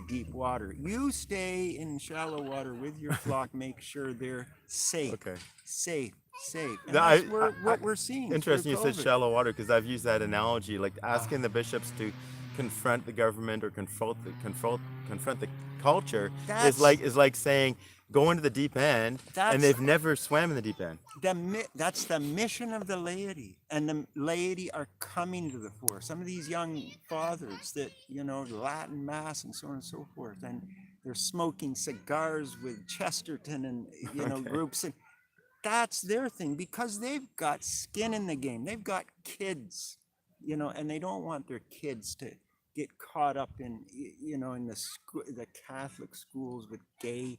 deep water. You stay in shallow water with your flock. Make sure they're safe. Okay. Safe. And No, that's what we're seeing. Interesting you through said COVID. shallow water, because I've used that analogy, like asking the bishops to confront the government or confront the culture That's- is like saying go into the deep end, That's- and they've never swam in the deep end. That's the mission of the laity, and the laity are coming to the fore. Some of these young fathers that Latin mass and so on and so forth, and they're smoking cigars with Chesterton and Okay. groups, and that's their thing, because they've got skin in the game. They've got kids, and they don't want their kids to get caught up in in the Catholic schools with gay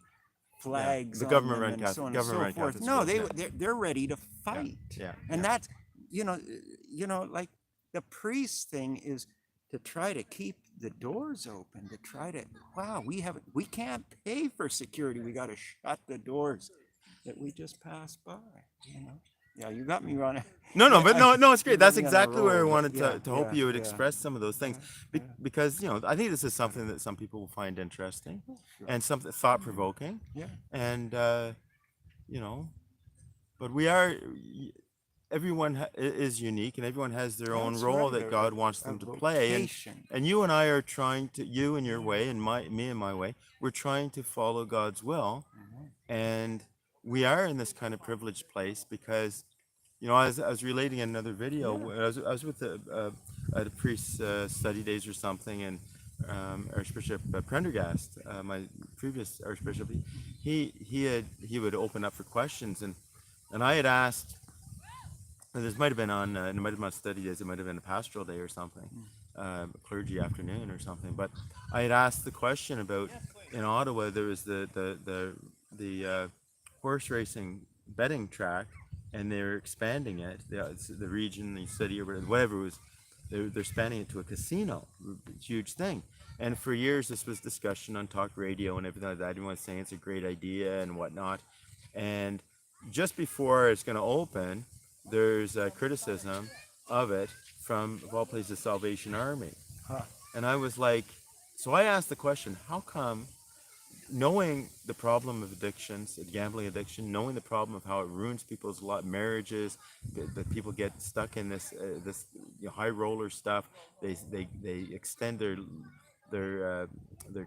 flags the on government them run and Catholic- so on and government so run forth. Catholic No, schools, they're ready to fight. Yeah. And that's like the priest thing is to try to keep the doors open, to try to we can't pay for security. We got to shut the doors that we just passed by. Yeah, you got me on it. No, but no, it's You great. got That's me on a exactly where I roll, wanted but to hope you would yeah. express some of those things, because I think this is something that some people will find interesting and something thought provoking, Yeah. and but we are. Everyone is unique, and everyone has their own That's role right, that God wants them to play. vocation. And you and I are trying to, you in your way, and me in my way, we're trying to follow God's will, and we are in this kind of privileged place because, I was relating in another video. I was with at a priest's study days or something, and Archbishop Prendergast, my previous Archbishop, he would open up for questions, and I had asked And this might have been on, it might have been on study days, it might have been a pastoral day or something, clergy afternoon or something. But I had asked the question about, in Ottawa, there was the horse racing betting track, and they're expanding it, the region, the city, or whatever it was, they're expanding it to a casino, huge thing. And for years, this was discussion on talk radio and everything like that. Everyone was saying it's a great idea and whatnot. And just before it's going to open, there's a criticism of it from, of all places, Salvation Army. Huh. And I was like, so I asked the question, how come, knowing the problem of addictions, gambling addiction, knowing the problem of how it ruins people's marriages, that people get stuck in this high roller stuff, they extend their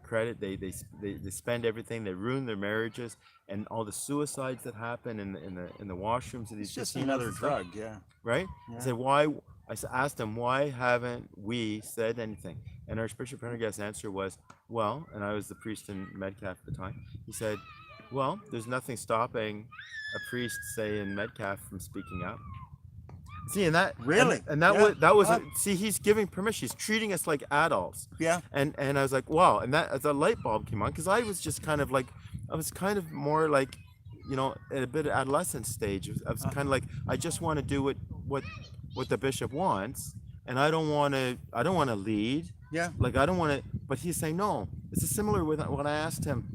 credit, they spend everything, they ruin their marriages, and all the suicides that happen in the washrooms of these It's just casinos another and stuff, drug, yeah. right? Yeah. I said, why? Asked him, why haven't we said anything? And Archbishop Prendergast's answer was, well, and I was the priest in Metcalfe at the time. He said, well, there's nothing stopping a priest, say in Metcalfe, from speaking up. See, and that Really? and that Yeah. was Huh. see, he's giving permission. He's treating us like adults. Yeah. And I was like, wow. And that, as a light bulb came on, because I was just kind of like, I was kind of more like, at a bit of adolescent stage. I was kind of like, I just want to do what the bishop wants, and I don't want to lead. Yeah. Like, I don't want to. But he's saying no. It's similar with when I asked him,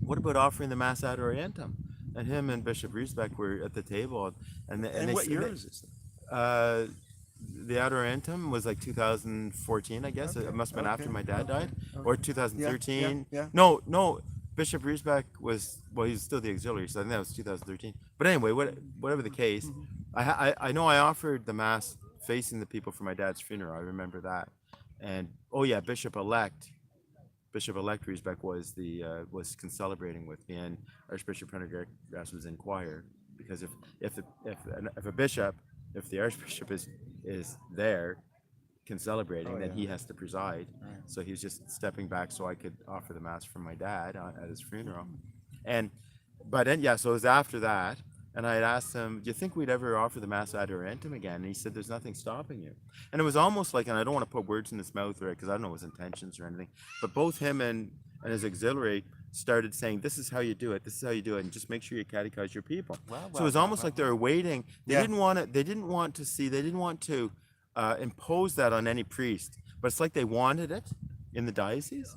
what about offering the Mass ad orientem? And him and Bishop Riesbeck were at the table, and And they what said year that, was this? the ad orientem was like 2014, I guess. Okay, It must have been after okay, my dad okay, died, or 2013. yeah. No. Bishop Riesbeck was, well, he's still the auxiliary, so I think that was 2013. But anyway, whatever the case, I know I offered the Mass facing the people for my dad's funeral. I remember that. And oh yeah, Bishop-elect Riesbeck was concelebrating with me, and Archbishop Prendergast was in choir, because if a bishop, if the archbishop is there concelebrating, then yeah. he has to preside. Right. So he was just stepping back so I could offer the Mass for my dad at his funeral. So it was after that, and I had asked him, do you think we'd ever offer the Mass ad orientem again? And he said, there's nothing stopping you. And it was almost like, and I don't want to put words in his mouth, right, because I don't know his intentions or anything, but both him and his auxiliary started saying, this is how you do it, and just make sure you catechize your people. So it was almost like they were waiting. They didn't want to impose that on any priest, but it's like they wanted it in the diocese,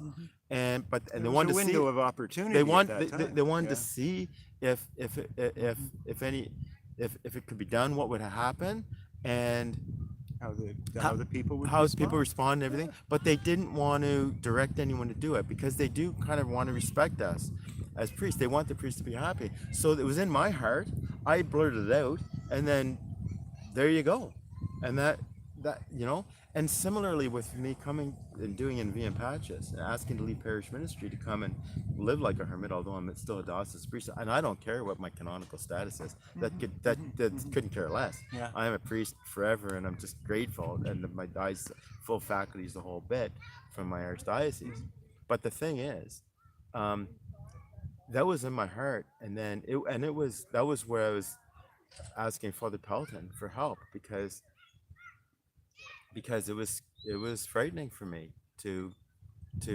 and they wanted to see window of opportunity. they they wanted to see if it could be done, what would happen, and how the people would how respond. people respond and everything. But they didn't want to direct anyone to do it, because they do kind of want to respect us as priests. They want the priest to be happy. So it was in my heart. I blurted it out, and then there you go. And that and similarly with me coming and doing in VM Patches and asking to leave parish ministry to come and live like a hermit, although I'm still a diocesan priest, and I don't care what my canonical status is. That couldn't care less. Yeah. I am a priest forever, and I'm just grateful, and my full faculties, the whole bit, from my archdiocese. But the thing is, that was in my heart, and then that was where I was asking Father Pelton for help, because it was frightening for me to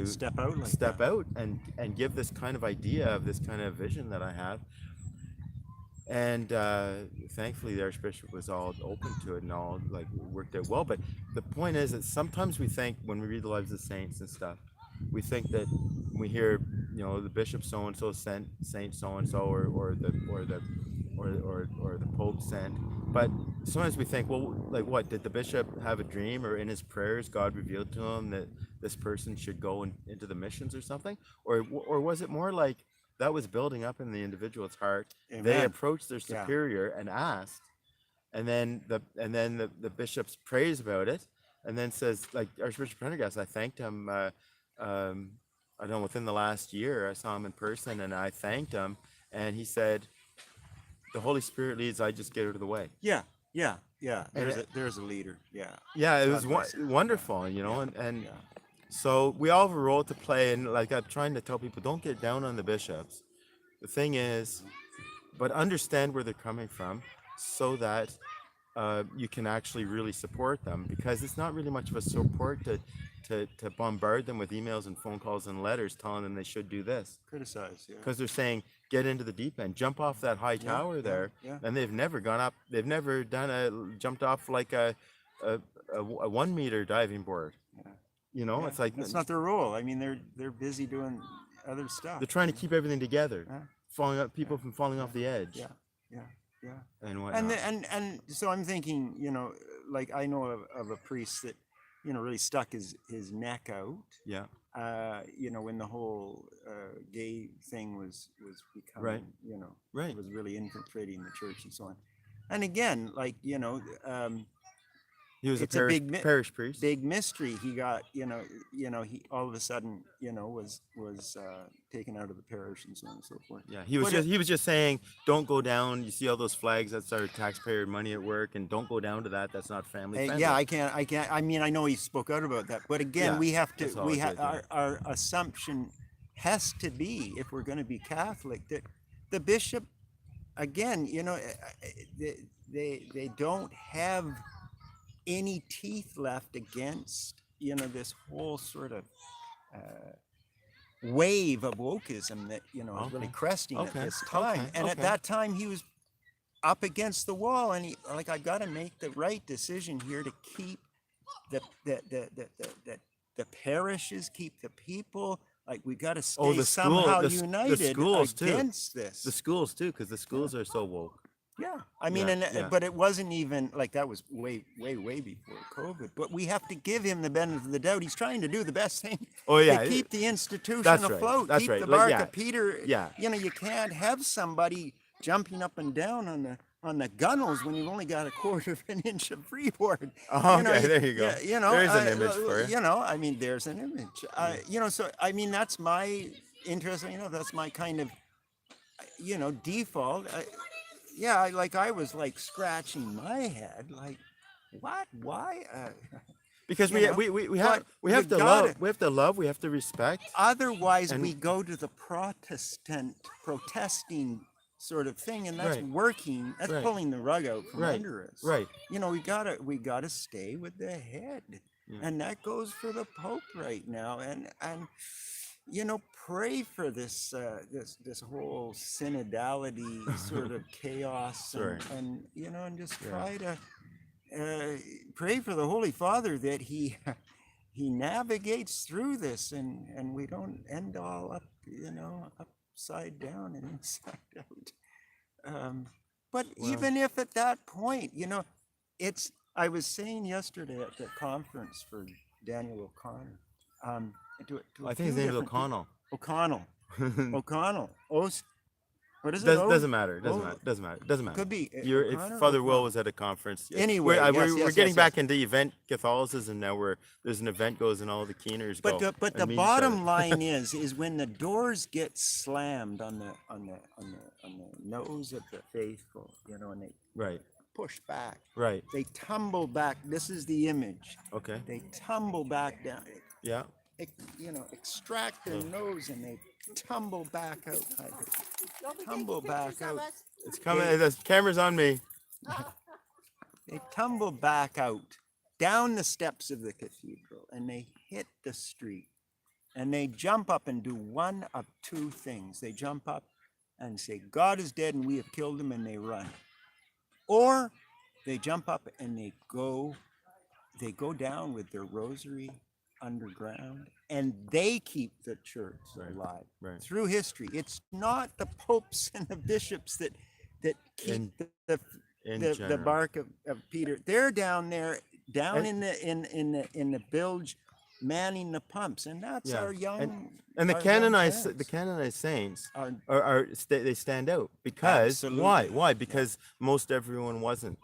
step out like step that. out and give this kind of idea of this kind of vision that I have. And thankfully the Archbishop was all open to it and all like worked out well. But the point is that sometimes we think, when we read the lives of saints and stuff, we think that we hear, the bishop so and so sent saint so and so, or the Pope sent. But sometimes we think, well, like, what did the bishop have a dream, or in his prayers God revealed to him that this person should go into the missions or something, or was it more like that was building up in the individual's heart? Amen. They approached their superior and asked, and then the bishop prays about it, and then says, like Archbishop Prendergast, I thanked him. I don't know, within the last year, I saw him in person, and I thanked him, and he said, the Holy Spirit leads, I just get out of the way. Yeah. There's a leader. Yeah, it was bless wonderful, and so we all have a role to play, and like I'm trying to tell people, don't get down on the bishops. The thing is, but understand where they're coming from, so that you can actually really support them, because it's not really much of a support to bombard them with emails and phone calls and letters telling them they should do this, Criticize, yeah. because they're saying get into the deep end, jump off that high Yeah, tower yeah, there, yeah. and they've never gone up, they've never jumped off like a 1 meter diving board. Yeah. You know, Yeah. it's like That's not their role. I mean, they're busy doing other stuff. they're trying to keep everything together, Yeah. falling up people from falling off the edge. Yeah, yeah, yeah. And whatnot. And so I'm thinking, like I know of a priest that, really stuck his neck out. Yeah. When the whole gay thing was becoming, Right. Right. was really infiltrating the church and so on. And again, like, He was a it's a parish, big parish priest. big mystery. He got, he all of a sudden, was taken out of the parish and so on and so forth. Yeah, he was just saying, don't go down. You see all those flags? That's our taxpayer money at work, and don't go down to that. That's not family friendly. Yeah, I can't. I mean, I know he spoke out about that, but again, Yeah, we have to. that's all We it have is, yeah. our assumption has to be, if we're going to be Catholic, that the bishop, again, they don't have any teeth left against this whole sort of wave of wokeism that is really Okay. cresting at Okay. this time. Okay. And at Okay. that time, he was up against the wall, and he I got to make the right decision here to keep the parishes, keep the people. Like, we got to stay the somehow the united schools too. against this. The schools too, because the schools are so woke. Yeah, I mean, Yeah. but it wasn't even like that was way before COVID. But we have to give him the benefit of the doubt. He's trying to do the best thing. Oh, yeah, to keep the institution that's right, afloat. that's keep right, the like, bark yeah, of Peter. yeah. You can't have somebody jumping up and down on the gunnels when you've only got a quarter of an inch of freeboard. Oh, okay, there you go. There's an image for it. I mean, there's an image. So I mean, that's my interest. That's my kind of, default. I was like scratching my head, like, what? Why? Because we have but we have you to gotta- love, we have to love, we have to respect. Otherwise, And- we go to the protesting sort of thing, and that's Right. working. That's Right. pulling the rug out from Right. under us. Right. We gotta stay with the head, Yeah. and that goes for the Pope right now. And pray for this this whole synodality sort of chaos, Sorry. and just Yeah. try to pray for the Holy Father that he navigates through this, and we don't end all up upside down and inside out. But Well- even if at that point, it's, I was saying yesterday at the conference for Daniel O'Connor, to a I think his few name is different people- O'Connell. O'Connell. O'Connell. What is it? Doesn't matter. Doesn't matter. Could be. Your O'Connor or Father Will O'Connell? was at a conference. Anyway, we're yes, getting yes, back yes. into event Catholicism now, where there's an event goes and all the keeners But go. the and meet each bottom other. line is when the doors get slammed on the nose of the faithful, and they Right. push back, Right. they tumble back. This is the image. Okay. They tumble back down. Yeah. Extract their nose, and they tumble back out. Tumble back out. It's coming. The camera's on me. They tumble back out down the steps of the cathedral, and they hit the street, and they jump up and do one of two things. They jump up and say, God is dead and we have killed him, and they run. Or they jump up and they go down with their rosary underground, and they keep the church alive Right. through history. It's not the popes and the bishops that keep In the general. bark of Peter. They're down there, down And- in the bilge, manning the pumps, and that's Yeah. our young. And the our young canonized parents. saints Are- they stand out because Absolutely. why? Because most everyone wasn't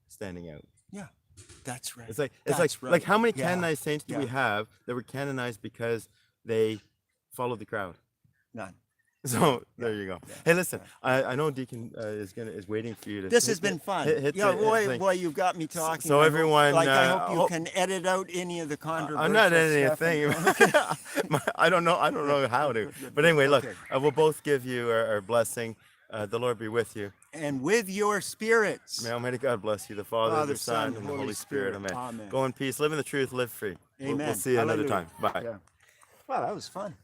standing out. yeah, that's right. It's like That's like right. how many Yeah. canonized saints do we Yeah. have that were canonized because they followed the crowd? None. So there you go. yeah, Hey, listen, I know Deacon is waiting for you to. This has hit been the- fun. hit Yeah, the boy, thing. you've got me talking. so I hope- everyone, I hope you hope- can edit out any of the controversial I'm not editing a stuff and- thing. I don't know how to. Good, But anyway, look, okay. we'll both give you our blessing. The Lord be with you. and with your spirits. May Almighty God bless you, the Father, the Son, and the Holy Spirit. Amen. Amen. Go in peace, live in the truth, live free. We'll Amen. see you another Hallelujah. time. Bye. Yeah. Wow, that was fun.